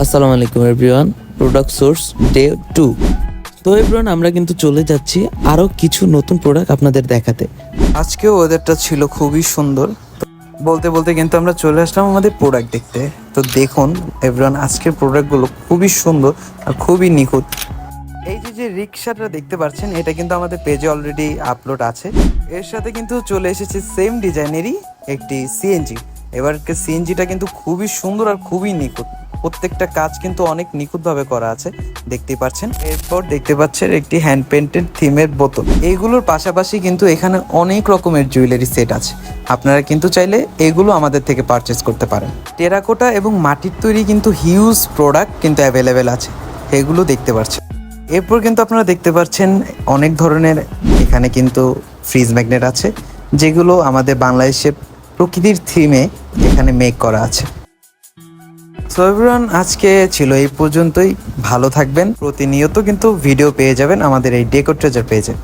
আসসালামু আলাইকুম everyone, product source day 2। তো এভরিওয়ান, আমরা কিন্তু চলে যাচ্ছি আরও কিছু নতুন প্রোডাক্ট আপনাদের দেখাতে। আজকেও ওয়েদারটা ছিল খুবই সুন্দর। বলতে বলতে কিন্তু আমরা চলে আসলাম আমাদের প্রোডাক্ট দেখতে। তো দেখুন এভরিওয়ান, আজকের প্রোডাক্টগুলো খুবই সুন্দর আর খুবই নিখুঁত। এই যে রিক্সাটা দেখতে পাচ্ছেন, এটা কিন্তু আমাদের পেজে অলরেডি আপলোড আছে। এর সাথে কিন্তু চলে এসেছে সেম ডিজাইনেরই একটি সিএনজি। এবার সিএনজিটা কিন্তু খুবই সুন্দর আর খুবই নিখুঁত, প্রত্যেকটা কাজ কিন্তু অনেক নিখুঁতভাবে করা আছে, দেখতেই পাচ্ছেন। এরপর দেখতে পাচ্ছেন একটি হ্যান্ড পেন্টেড থিমের বোতল। এইগুলোর পাশাপাশি কিন্তু এখানে অনেক রকমের জুয়েলারি সেট আছে, আপনারা কিন্তু চাইলে এগুলো আমাদের থেকে পারচেস করতে পারেন। টেরাকোটা এবং মাটির তৈরি কিন্তু হিউজ প্রোডাক্ট কিন্তু অ্যাভেলেবেল আছে, এগুলো দেখতে পাচ্ছেন। এরপর কিন্তু আপনারা দেখতে পাচ্ছেন অনেক ধরনের এখানে কিন্তু ফ্রিজ ম্যাগনেট আছে, যেগুলো আমাদের বাংলাদেশের প্রকৃতির থিমে এখানে মেক করা আছে। সো এভরিওয়ান, আজকে ছিল এই পর্যন্তই। ভালো থাকবেন। প্রতিনিয়ত কিন্তু ভিডিও পেয়ে যাবেন আমাদের এই ডেকো ট্রেজার পেজে।